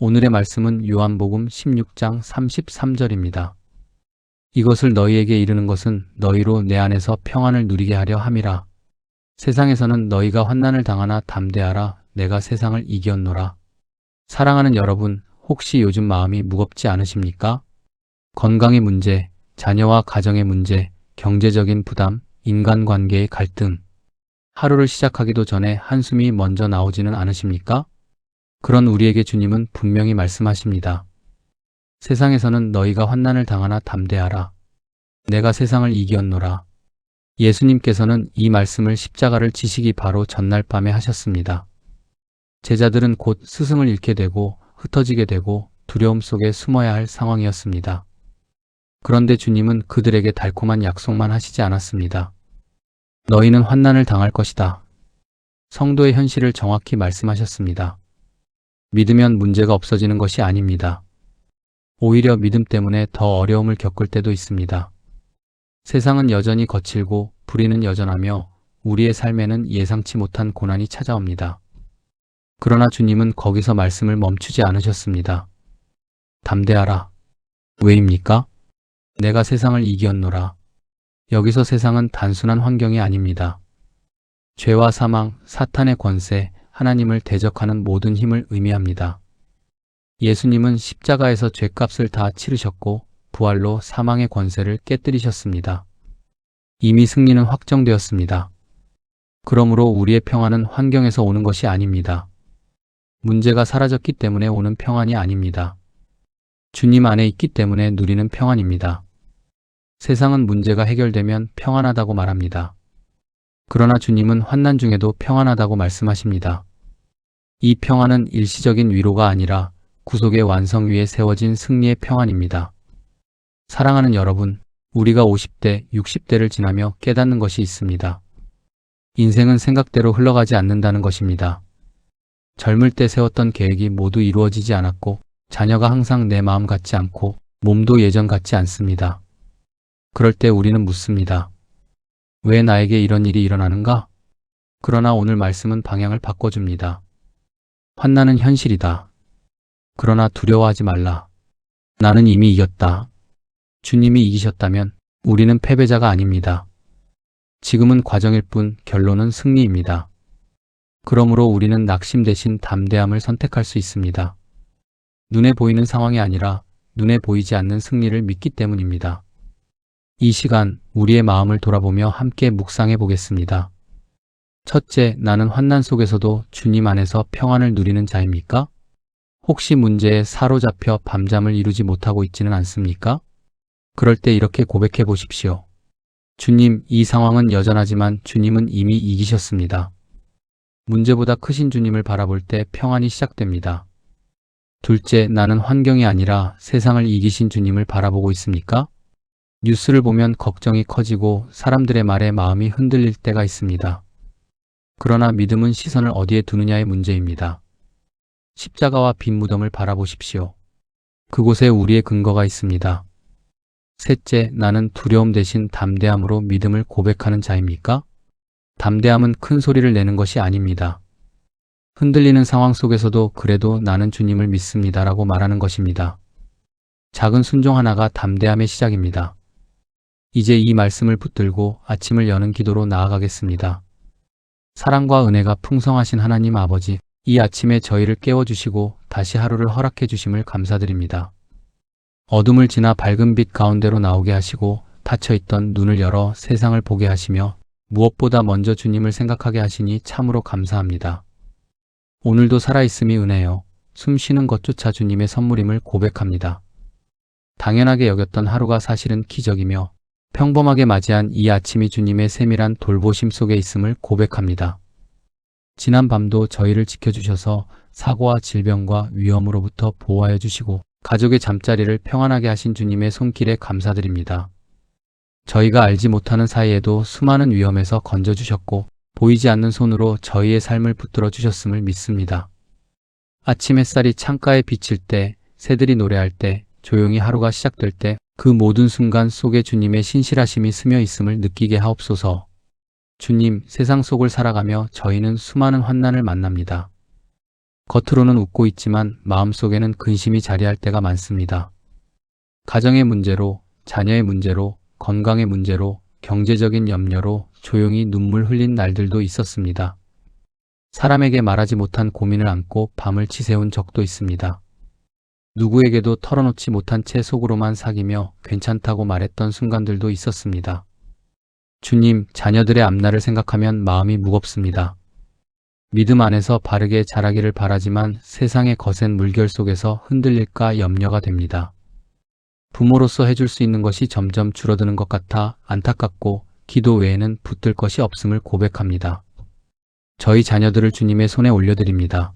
오늘의 말씀은 요한복음 16장 33절입니다. 이것을 너희에게 이르는 것은 너희로 내 안에서 평안을 누리게 하려 함이라. 세상에서는 너희가 환난을 당하나 담대하라. 내가 세상을 이겼노라. 사랑하는 여러분, 혹시 요즘 마음이 무겁지 않으십니까? 건강의 문제, 자녀와 가정의 문제, 경제적인 부담, 인간관계의 갈등. 하루를 시작하기도 전에 한숨이 먼저 나오지는 않으십니까? 그런 우리에게 주님은 분명히 말씀하십니다. 세상에서는 너희가 환난을 당하나 담대하라. 내가 세상을 이겼노라. 예수님께서는 이 말씀을 십자가를 지시기 바로 전날 밤에 하셨습니다. 제자들은 곧 스승을 잃게 되고 흩어지게 되고 두려움 속에 숨어야 할 상황이었습니다. 그런데 주님은 그들에게 달콤한 약속만 하시지 않았습니다. 너희는 환난을 당할 것이다. 성도의 현실을 정확히 말씀하셨습니다. 믿으면 문제가 없어지는 것이 아닙니다. 오히려 믿음 때문에 더 어려움을 겪을 때도 있습니다. 세상은 여전히 거칠고 불의는 여전하며 우리의 삶에는 예상치 못한 고난이 찾아옵니다. 그러나 주님은 거기서 말씀을 멈추지 않으셨습니다. 담대하라. 왜입니까? 내가 세상을 이겼노라. 여기서 세상은 단순한 환경이 아닙니다. 죄와 사망, 사탄의 권세, 하나님을 대적하는 모든 힘을 의미합니다. 예수님은 십자가에서 죄값을 다 치르셨고 부활로 사망의 권세를 깨뜨리셨습니다. 이미 승리는 확정되었습니다. 그러므로 우리의 평안은 환경에서 오는 것이 아닙니다. 문제가 사라졌기 때문에 오는 평안이 아닙니다. 주님 안에 있기 때문에 누리는 평안입니다. 세상은 문제가 해결되면 평안하다고 말합니다. 그러나 주님은 환난 중에도 평안하다고 말씀하십니다. 이 평안은 일시적인 위로가 아니라 구속의 완성 위에 세워진 승리의 평안입니다. 사랑하는 여러분, 우리가 50대, 60대를 지나며 깨닫는 것이 있습니다. 인생은 생각대로 흘러가지 않는다는 것입니다. 젊을 때 세웠던 계획이 모두 이루어지지 않았고 자녀가 항상 내 마음 같지 않고 몸도 예전 같지 않습니다. 그럴 때 우리는 묻습니다. 왜 나에게 이런 일이 일어나는가? 그러나 오늘 말씀은 방향을 바꿔줍니다. 환난은 현실이다. 그러나 두려워하지 말라. 나는 이미 이겼다. 주님이 이기셨다면 우리는 패배자가 아닙니다. 지금은 과정일 뿐 결론은 승리입니다. 그러므로 우리는 낙심 대신 담대함을 선택할 수 있습니다. 눈에 보이는 상황이 아니라 눈에 보이지 않는 승리를 믿기 때문입니다. 이 시간 우리의 마음을 돌아보며 함께 묵상해 보겠습니다. 첫째, 나는 환난 속에서도 주님 안에서 평안을 누리는 자입니까? 혹시 문제에 사로잡혀 밤잠을 이루지 못하고 있지는 않습니까? 그럴 때 이렇게 고백해 보십시오. 주님, 이 상황은 여전하지만 주님은 이미 이기셨습니다. 문제보다 크신 주님을 바라볼 때 평안이 시작됩니다. 둘째, 나는 환경이 아니라 세상을 이기신 주님을 바라보고 있습니까? 뉴스를 보면 걱정이 커지고 사람들의 말에 마음이 흔들릴 때가 있습니다. 그러나 믿음은 시선을 어디에 두느냐의 문제입니다. 십자가와 빈 무덤을 바라보십시오. 그곳에 우리의 근거가 있습니다. 셋째, 나는 두려움 대신 담대함으로 믿음을 고백하는 자입니까? 담대함은 큰 소리를 내는 것이 아닙니다. 흔들리는 상황 속에서도 그래도 나는 주님을 믿습니다라고 말하는 것입니다. 작은 순종 하나가 담대함의 시작입니다. 이제 이 말씀을 붙들고 아침을 여는 기도로 나아가겠습니다. 사랑과 은혜가 풍성하신 하나님 아버지, 이 아침에 저희를 깨워주시고 다시 하루를 허락해 주심을 감사드립니다. 어둠을 지나 밝은 빛 가운데로 나오게 하시고 닫혀있던 눈을 열어 세상을 보게 하시며 무엇보다 먼저 주님을 생각하게 하시니 참으로 감사합니다. 오늘도 살아있음이 은혜요. 숨 쉬는 것조차 주님의 선물임을 고백합니다. 당연하게 여겼던 하루가 사실은 기적이며 평범하게 맞이한 이 아침이 주님의 세밀한 돌보심 속에 있음을 고백합니다. 지난 밤도 저희를 지켜주셔서 사고와 질병과 위험으로부터 보호하여 주시고 가족의 잠자리를 평안하게 하신 주님의 손길에 감사드립니다. 저희가 알지 못하는 사이에도 수많은 위험에서 건져주셨고 보이지 않는 손으로 저희의 삶을 붙들어 주셨음을 믿습니다. 아침 햇살이 창가에 비칠 때, 새들이 노래할 때, 조용히 하루가 시작될 때 그 모든 순간 속에 주님의 신실하심이 스며 있음을 느끼게 하옵소서. 주님, 세상 속을 살아가며 저희는 수많은 환난을 만납니다. 겉으로는 웃고 있지만 마음속에는 근심이 자리할 때가 많습니다. 가정의 문제로, 자녀의 문제로, 건강의 문제로, 경제적인 염려로 조용히 눈물 흘린 날들도 있었습니다. 사람에게 말하지 못한 고민을 안고 밤을 치새운 적도 있습니다. 누구에게도 털어놓지 못한 채 속으로만 사귀며 괜찮다고 말했던 순간들도 있었습니다. 주님, 자녀들의 앞날을 생각하면 마음이 무겁습니다. 믿음 안에서 바르게 자라기를 바라지만 세상의 거센 물결 속에서 흔들릴까 염려가 됩니다. 부모로서 해줄 수 있는 것이 점점 줄어드는 것 같아 안타깝고 기도 외에는 붙들 것이 없음을 고백합니다. 저희 자녀들을 주님의 손에 올려드립니다.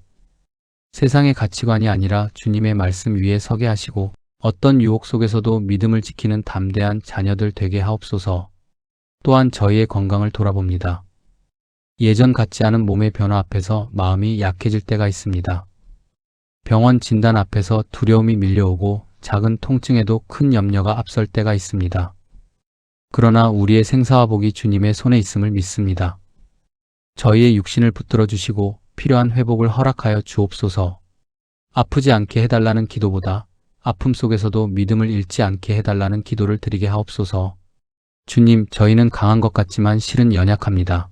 세상의 가치관이 아니라 주님의 말씀 위에 서게 하시고 어떤 유혹 속에서도 믿음을 지키는 담대한 자녀들 되게 하옵소서. 또한 저희의 건강을 돌아봅니다. 예전 같지 않은 몸의 변화 앞에서 마음이 약해질 때가 있습니다. 병원 진단 앞에서 두려움이 밀려오고 작은 통증에도 큰 염려가 앞설 때가 있습니다. 그러나 우리의 생사와 복이 주님의 손에 있음을 믿습니다. 저희의 육신을 붙들어 주시고 필요한 회복을 허락하여 주옵소서. 아프지 않게 해달라는 기도보다 아픔 속에서도 믿음을 잃지 않게 해달라는 기도를 드리게 하옵소서. 주님, 저희는 강한 것 같지만 실은 연약합니다.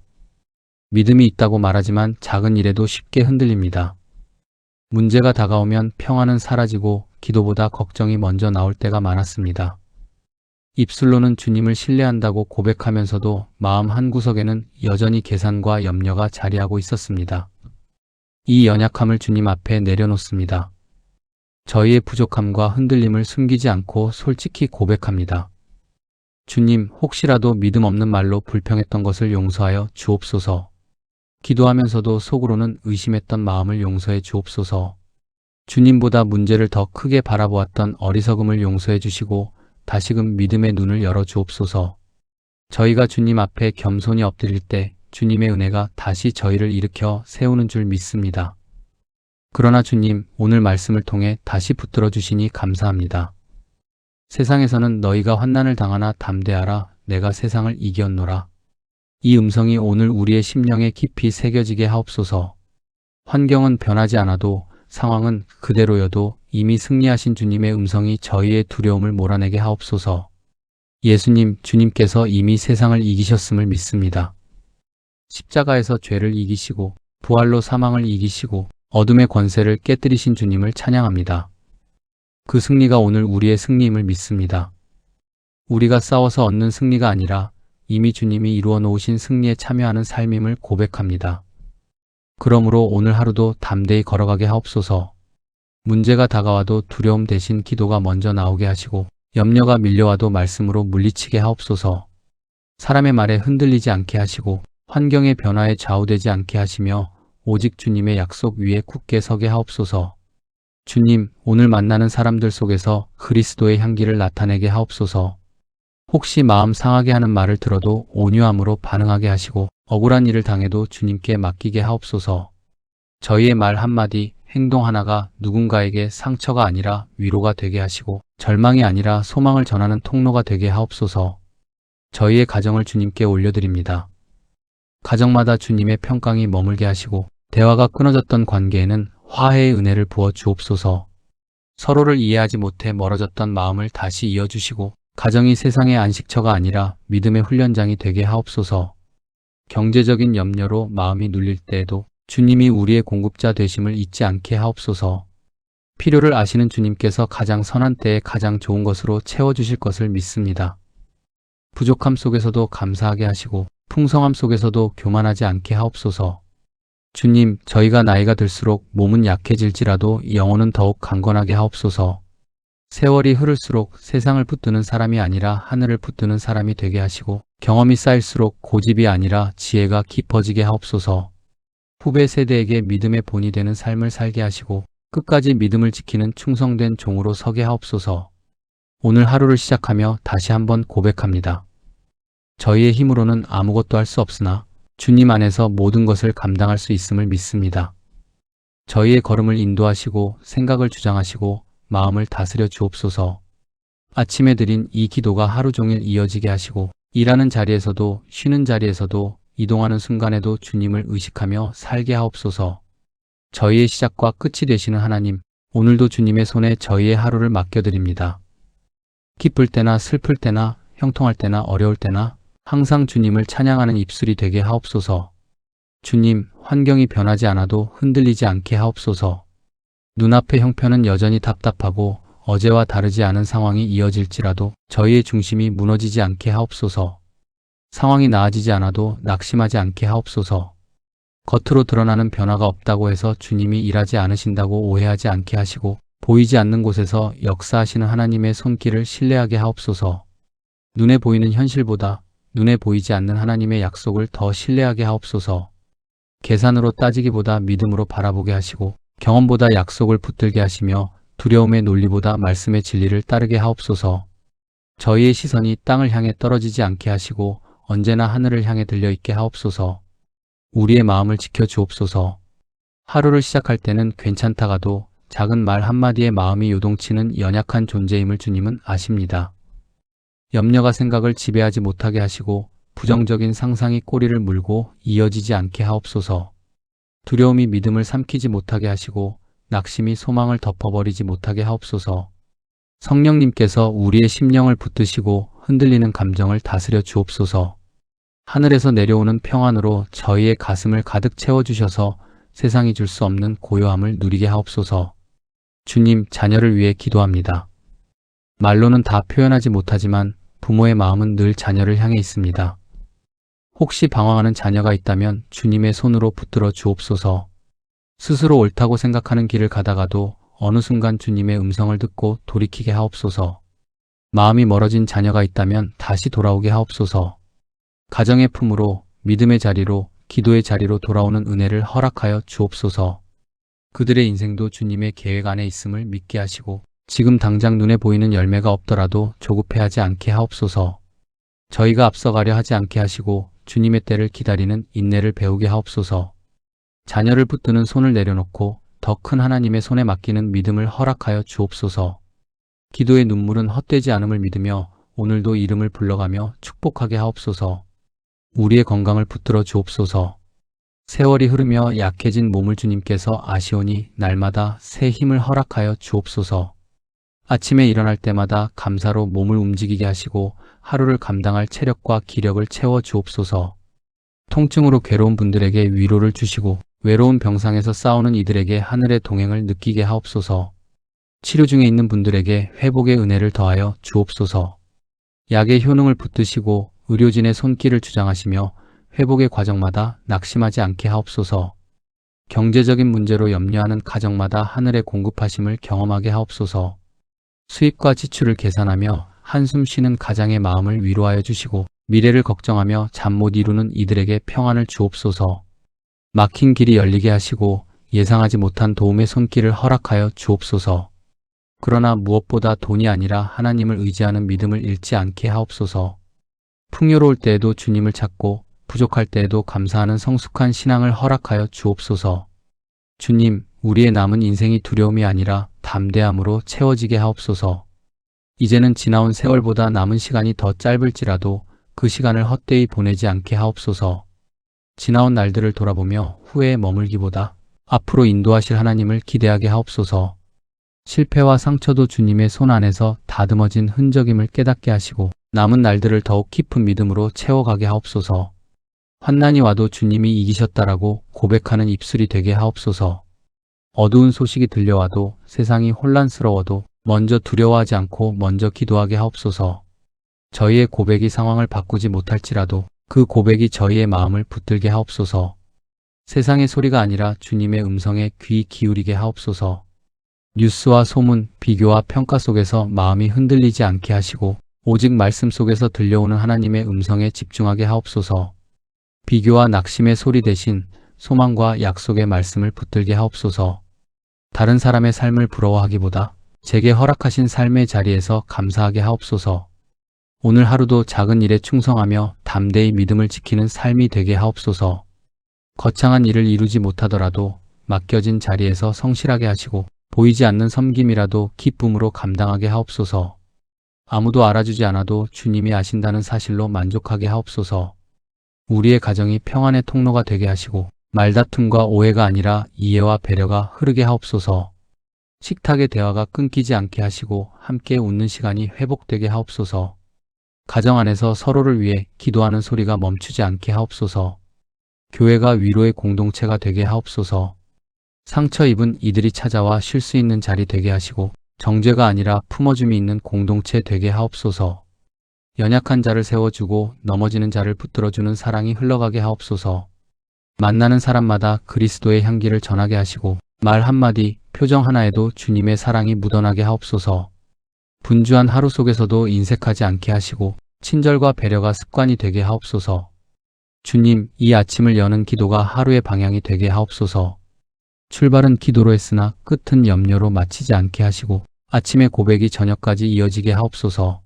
믿음이 있다고 말하지만 작은 일에도 쉽게 흔들립니다. 문제가 다가오면 평안은 사라지고 기도보다 걱정이 먼저 나올 때가 많았습니다. 입술로는 주님을 신뢰한다고 고백하면서도 마음 한구석에는 여전히 계산과 염려가 자리하고 있었습니다. 이 연약함을 주님 앞에 내려놓습니다. 저희의 부족함과 흔들림을 숨기지 않고 솔직히 고백합니다. 주님, 혹시라도 믿음 없는 말로 불평했던 것을 용서하여 주옵소서. 기도하면서도 속으로는 의심했던 마음을 용서해 주옵소서. 주님보다 문제를 더 크게 바라보았던 어리석음을 용서해 주시고 다시금 믿음의 눈을 열어 주옵소서. 저희가 주님 앞에 겸손히 엎드릴 때 주님의 은혜가 다시 저희를 일으켜 세우는 줄 믿습니다. 그러나 주님, 오늘 말씀을 통해 다시 붙들어 주시니 감사합니다. 세상에서는 너희가 환난을 당하나 담대하라, 내가 세상을 이겼노라. 이 음성이 오늘 우리의 심령에 깊이 새겨지게 하옵소서. 환경은 변하지 않아도, 상황은 그대로여도 이미 승리하신 주님의 음성이 저희의 두려움을 몰아내게 하옵소서. 예수님, 주님께서 이미 세상을 이기셨음을 믿습니다. 십자가에서 죄를 이기시고 부활로 사망을 이기시고 어둠의 권세를 깨뜨리신 주님을 찬양합니다. 그 승리가 오늘 우리의 승리임을 믿습니다. 우리가 싸워서 얻는 승리가 아니라 이미 주님이 이루어 놓으신 승리에 참여하는 삶임을 고백합니다. 그러므로 오늘 하루도 담대히 걸어가게 하옵소서. 문제가 다가와도 두려움 대신 기도가 먼저 나오게 하시고 염려가 밀려와도 말씀으로 물리치게 하옵소서. 사람의 말에 흔들리지 않게 하시고 환경의 변화에 좌우되지 않게 하시며 오직 주님의 약속 위에 굳게 서게 하옵소서. 주님, 오늘 만나는 사람들 속에서 그리스도의 향기를 나타내게 하옵소서. 혹시 마음 상하게 하는 말을 들어도 온유함으로 반응하게 하시고 억울한 일을 당해도 주님께 맡기게 하옵소서. 저희의 말 한마디, 행동 하나가 누군가에게 상처가 아니라 위로가 되게 하시고 절망이 아니라 소망을 전하는 통로가 되게 하옵소서. 저희의 가정을 주님께 올려드립니다. 가정마다 주님의 평강이 머물게 하시고 대화가 끊어졌던 관계에는 화해의 은혜를 부어 주옵소서. 서로를 이해하지 못해 멀어졌던 마음을 다시 이어주시고 가정이 세상의 안식처가 아니라 믿음의 훈련장이 되게 하옵소서. 경제적인 염려로 마음이 눌릴 때에도 주님이 우리의 공급자 되심을 잊지 않게 하옵소서. 필요를 아시는 주님께서 가장 선한 때에 가장 좋은 것으로 채워주실 것을 믿습니다. 부족함 속에서도 감사하게 하시고 풍성함 속에서도 교만하지 않게 하옵소서. 주님, 저희가 나이가 들수록 몸은 약해질지라도 영혼은 더욱 강건하게 하옵소서. 세월이 흐를수록 세상을 붙드는 사람이 아니라 하늘을 붙드는 사람이 되게 하시고 경험이 쌓일수록 고집이 아니라 지혜가 깊어지게 하옵소서. 후배 세대에게 믿음의 본이 되는 삶을 살게 하시고 끝까지 믿음을 지키는 충성된 종으로 서게 하옵소서. 오늘 하루를 시작하며 다시 한번 고백합니다. 저희의 힘으로는 아무것도 할 수 없으나 주님 안에서 모든 것을 감당할 수 있음을 믿습니다. 저희의 걸음을 인도하시고 생각을 주장하시고 마음을 다스려 주옵소서. 아침에 드린 이 기도가 하루 종일 이어지게 하시고 일하는 자리에서도 쉬는 자리에서도 이동하는 순간에도 주님을 의식하며 살게 하옵소서. 저희의 시작과 끝이 되시는 하나님, 오늘도 주님의 손에 저희의 하루를 맡겨드립니다. 기쁠 때나 슬플 때나 형통할 때나 어려울 때나 항상 주님을 찬양하는 입술이 되게 하옵소서. 주님, 환경이 변하지 않아도 흔들리지 않게 하옵소서. 눈앞의 형편은 여전히 답답하고 어제와 다르지 않은 상황이 이어질지라도 저희의 중심이 무너지지 않게 하옵소서. 상황이 나아지지 않아도 낙심하지 않게 하옵소서. 겉으로 드러나는 변화가 없다고 해서 주님이 일하지 않으신다고 오해하지 않게 하시고 보이지 않는 곳에서 역사하시는 하나님의 손길을 신뢰하게 하옵소서. 눈에 보이는 현실보다 눈에 보이지 않는 하나님의 약속을 더 신뢰하게 하옵소서. 계산으로 따지기보다 믿음으로 바라보게 하시고 경험보다 약속을 붙들게 하시며 두려움의 논리보다 말씀의 진리를 따르게 하옵소서. 저희의 시선이 땅을 향해 떨어지지 않게 하시고 언제나 하늘을 향해 들려있게 하옵소서. 우리의 마음을 지켜주옵소서. 하루를 시작할 때는 괜찮다가도 작은 말 한마디에 마음이 요동치는 연약한 존재임을 주님은 아십니다. 염려가 생각을 지배하지 못하게 하시고 부정적인 상상이 꼬리를 물고 이어지지 않게 하옵소서. 두려움이 믿음을 삼키지 못하게 하시고 낙심이 소망을 덮어버리지 못하게 하옵소서. 성령님께서 우리의 심령을 붙드시고 흔들리는 감정을 다스려 주옵소서. 하늘에서 내려오는 평안으로 저희의 가슴을 가득 채워주셔서 세상이 줄 수 없는 고요함을 누리게 하옵소서. 주님, 자녀를 위해 기도합니다. 말로는 다 표현하지 못하지만 부모의 마음은 늘 자녀를 향해 있습니다. 혹시 방황하는 자녀가 있다면 주님의 손으로 붙들어 주옵소서. 스스로 옳다고 생각하는 길을 가다가도 어느 순간 주님의 음성을 듣고 돌이키게 하옵소서. 마음이 멀어진 자녀가 있다면 다시 돌아오게 하옵소서. 가정의 품으로, 믿음의 자리로, 기도의 자리로 돌아오는 은혜를 허락하여 주옵소서. 그들의 인생도 주님의 계획 안에 있음을 믿게 하시고 지금 당장 눈에 보이는 열매가 없더라도 조급해하지 않게 하옵소서. 저희가 앞서가려 하지 않게 하시고 주님의 때를 기다리는 인내를 배우게 하옵소서. 자녀를 붙드는 손을 내려놓고 더 큰 하나님의 손에 맡기는 믿음을 허락하여 주옵소서. 기도의 눈물은 헛되지 않음을 믿으며 오늘도 이름을 불러가며 축복하게 하옵소서. 우리의 건강을 붙들어 주옵소서. 세월이 흐르며 약해진 몸을 주님께서 아시오니 날마다 새 힘을 허락하여 주옵소서. 아침에 일어날 때마다 감사로 몸을 움직이게 하시고 하루를 감당할 체력과 기력을 채워 주옵소서. 통증으로 괴로운 분들에게 위로를 주시고 외로운 병상에서 싸우는 이들에게 하늘의 동행을 느끼게 하옵소서. 치료 중에 있는 분들에게 회복의 은혜를 더하여 주옵소서. 약의 효능을 붙드시고 의료진의 손길을 주장하시며 회복의 과정마다 낙심하지 않게 하옵소서. 경제적인 문제로 염려하는 가정마다 하늘의 공급하심을 경험하게 하옵소서. 수입과 지출을 계산하며 한숨 쉬는 가장의 마음을 위로하여 주시고 미래를 걱정하며 잠 못 이루는 이들에게 평안을 주옵소서. 막힌 길이 열리게 하시고 예상하지 못한 도움의 손길을 허락하여 주옵소서. 그러나 무엇보다 돈이 아니라 하나님을 의지하는 믿음을 잃지 않게 하옵소서. 풍요로울 때에도 주님을 찾고 부족할 때에도 감사하는 성숙한 신앙을 허락하여 주옵소서. 주님, 우리의 남은 인생이 두려움이 아니라 담대함으로 채워지게 하옵소서. 이제는 지나온 세월보다 남은 시간이 더 짧을지라도 그 시간을 헛되이 보내지 않게 하옵소서. 지나온 날들을 돌아보며 후회에 머물기보다 앞으로 인도하실 하나님을 기대하게 하옵소서. 실패와 상처도 주님의 손 안에서 다듬어진 흔적임을 깨닫게 하시고 남은 날들을 더욱 깊은 믿음으로 채워가게 하옵소서. 환난이 와도 주님이 이기셨다라고 고백하는 입술이 되게 하옵소서. 어두운 소식이 들려와도 세상이 혼란스러워도 먼저 두려워하지 않고 먼저 기도하게 하옵소서. 저희의 고백이 상황을 바꾸지 못할지라도 그 고백이 저희의 마음을 붙들게 하옵소서. 세상의 소리가 아니라 주님의 음성에 귀 기울이게 하옵소서. 뉴스와 소문, 비교와 평가 속에서 마음이 흔들리지 않게 하시고 오직 말씀 속에서 들려오는 하나님의 음성에 집중하게 하옵소서. 비교와 낙심의 소리 대신 소망과 약속의 말씀을 붙들게 하옵소서. 다른 사람의 삶을 부러워하기보다 제게 허락하신 삶의 자리에서 감사하게 하옵소서. 오늘 하루도 작은 일에 충성하며 담대히 믿음을 지키는 삶이 되게 하옵소서. 거창한 일을 이루지 못하더라도 맡겨진 자리에서 성실하게 하시고 보이지 않는 섬김이라도 기쁨으로 감당하게 하옵소서. 아무도 알아주지 않아도 주님이 아신다는 사실로 만족하게 하옵소서. 우리의 가정이 평안의 통로가 되게 하시고 말다툼과 오해가 아니라 이해와 배려가 흐르게 하옵소서. 식탁의 대화가 끊기지 않게 하시고 함께 웃는 시간이 회복되게 하옵소서. 가정 안에서 서로를 위해 기도하는 소리가 멈추지 않게 하옵소서. 교회가 위로의 공동체가 되게 하옵소서. 상처 입은 이들이 찾아와 쉴 수 있는 자리 되게 하시고 정죄가 아니라 품어줌이 있는 공동체 되게 하옵소서. 연약한 자를 세워주고 넘어지는 자를 붙들어주는 사랑이 흘러가게 하옵소서. 만나는 사람마다 그리스도의 향기를 전하게 하시고 말 한마디, 표정 하나에도 주님의 사랑이 묻어나게 하옵소서. 분주한 하루 속에서도 인색하지 않게 하시고 친절과 배려가 습관이 되게 하옵소서. 주님, 이 아침을 여는 기도가 하루의 방향이 되게 하옵소서. 출발은 기도로 했으나 끝은 염려로 마치지 않게 하시고 아침의 고백이 저녁까지 이어지게 하옵소서.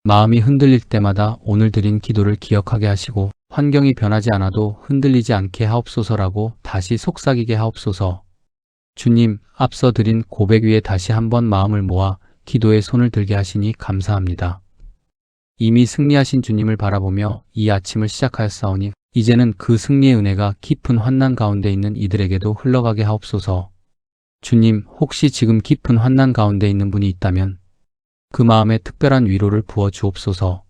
마음이 흔들릴 때마다 오늘 드린 기도를 기억하게 하시고 환경이 변하지 않아도 흔들리지 않게 하옵소서라고 다시 속삭이게 하옵소서. 주님, 앞서 드린 고백 위에 다시 한번 마음을 모아 기도에 손을 들게 하시니 감사합니다. 이미 승리하신 주님을 바라보며 이 아침을 시작하였사오니 이제는 그 승리의 은혜가 깊은 환난 가운데 있는 이들에게도 흘러가게 하옵소서. 주님, 혹시 지금 깊은 환난 가운데 있는 분이 있다면 그 마음에 특별한 위로를 부어 주옵소서.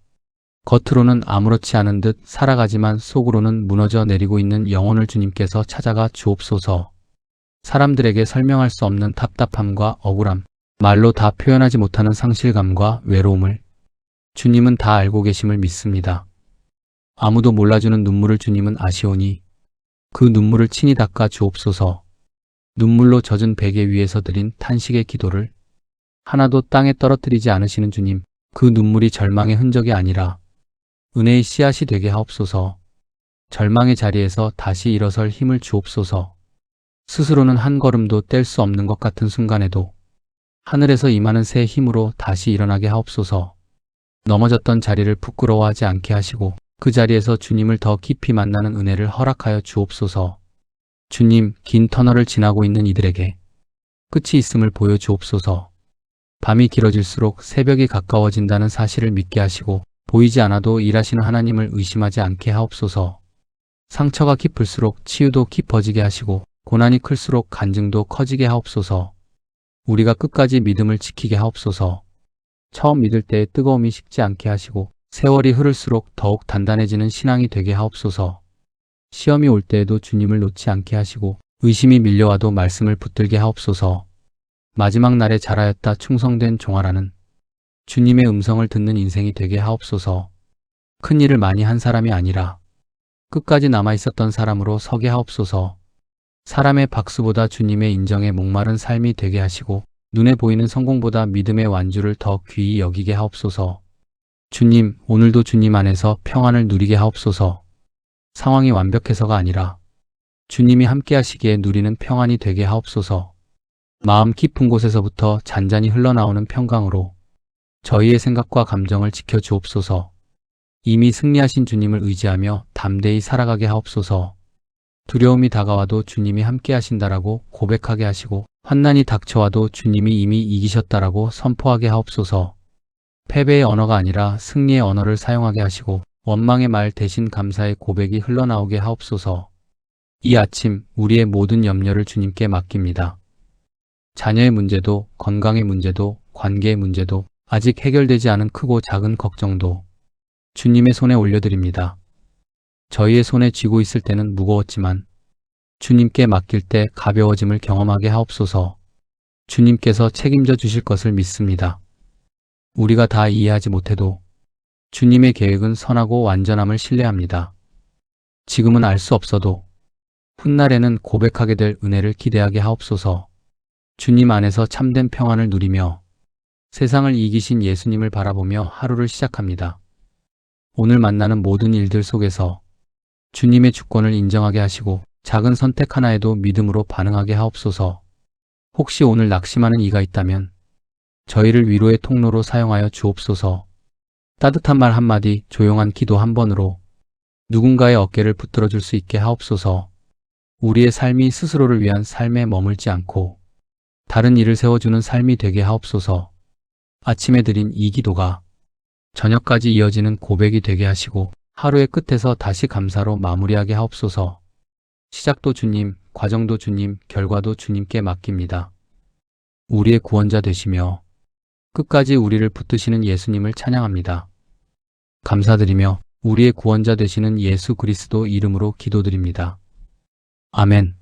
겉으로는 아무렇지 않은 듯 살아가지만 속으로는 무너져 내리고 있는 영혼을 주님께서 찾아가 주옵소서. 사람들에게 설명할 수 없는 답답함과 억울함, 말로 다 표현하지 못하는 상실감과 외로움을 주님은 다 알고 계심을 믿습니다. 아무도 몰라주는 눈물을 주님은 아시오니 그 눈물을 친히 닦아 주옵소서. 눈물로 젖은 베개 위에서 드린 탄식의 기도를 하나도 땅에 떨어뜨리지 않으시는 주님, 그 눈물이 절망의 흔적이 아니라 은혜의 씨앗이 되게 하옵소서. 절망의 자리에서 다시 일어설 힘을 주옵소서. 스스로는 한 걸음도 뗄 수 없는 것 같은 순간에도 하늘에서 임하는 새 힘으로 다시 일어나게 하옵소서. 넘어졌던 자리를 부끄러워하지 않게 하시고 그 자리에서 주님을 더 깊이 만나는 은혜를 허락하여 주옵소서. 주님, 긴 터널을 지나고 있는 이들에게 끝이 있음을 보여주옵소서. 밤이 길어질수록 새벽이 가까워진다는 사실을 믿게 하시고 보이지 않아도 일하시는 하나님을 의심하지 않게 하옵소서. 상처가 깊을수록 치유도 깊어지게 하시고 고난이 클수록 간증도 커지게 하옵소서. 우리가 끝까지 믿음을 지키게 하옵소서. 처음 믿을 때의 뜨거움이 식지 않게 하시고 세월이 흐를수록 더욱 단단해지는 신앙이 되게 하옵소서. 시험이 올 때에도 주님을 놓지 않게 하시고 의심이 밀려와도 말씀을 붙들게 하옵소서. 마지막 날에 잘하였다 충성된 종아라는 주님의 음성을 듣는 인생이 되게 하옵소서. 큰 일을 많이 한 사람이 아니라 끝까지 남아있었던 사람으로 서게 하옵소서. 사람의 박수보다 주님의 인정에 목마른 삶이 되게 하시고 눈에 보이는 성공보다 믿음의 완주를 더 귀히 여기게 하옵소서. 주님, 오늘도 주님 안에서 평안을 누리게 하옵소서. 상황이 완벽해서가 아니라 주님이 함께 하시기에 누리는 평안이 되게 하옵소서. 마음 깊은 곳에서부터 잔잔히 흘러나오는 평강으로 저희의 생각과 감정을 지켜주옵소서. 이미 승리하신 주님을 의지하며 담대히 살아가게 하옵소서. 두려움이 다가와도 주님이 함께 하신다라고 고백하게 하시고 환난이 닥쳐와도 주님이 이미 이기셨다라고 선포하게 하옵소서. 패배의 언어가 아니라 승리의 언어를 사용하게 하시고 원망의 말 대신 감사의 고백이 흘러나오게 하옵소서. 이 아침 우리의 모든 염려를 주님께 맡깁니다. 자녀의 문제도 건강의 문제도 관계의 문제도 아직 해결되지 않은 크고 작은 걱정도 주님의 손에 올려드립니다. 저희의 손에 쥐고 있을 때는 무거웠지만 주님께 맡길 때 가벼워짐을 경험하게 하옵소서. 주님께서 책임져 주실 것을 믿습니다. 우리가 다 이해하지 못해도 주님의 계획은 선하고 완전함을 신뢰합니다. 지금은 알 수 없어도 훗날에는 고백하게 될 은혜를 기대하게 하옵소서. 주님 안에서 참된 평안을 누리며 세상을 이기신 예수님을 바라보며 하루를 시작합니다. 오늘 만나는 모든 일들 속에서 주님의 주권을 인정하게 하시고 작은 선택 하나에도 믿음으로 반응하게 하옵소서. 혹시 오늘 낙심하는 이가 있다면 저희를 위로의 통로로 사용하여 주옵소서. 따뜻한 말 한마디, 조용한 기도 한 번으로 누군가의 어깨를 붙들어 줄 수 있게 하옵소서. 우리의 삶이 스스로를 위한 삶에 머물지 않고 다른 일을 세워주는 삶이 되게 하옵소서. 아침에 드린 이 기도가 저녁까지 이어지는 고백이 되게 하시고 하루의 끝에서 다시 감사로 마무리하게 하옵소서. 시작도 주님, 과정도 주님, 결과도 주님께 맡깁니다. 우리의 구원자 되시며 끝까지 우리를 붙드시는 예수님을 찬양합니다. 감사드리며 우리의 구원자 되시는 예수 그리스도 이름으로 기도드립니다. 아멘.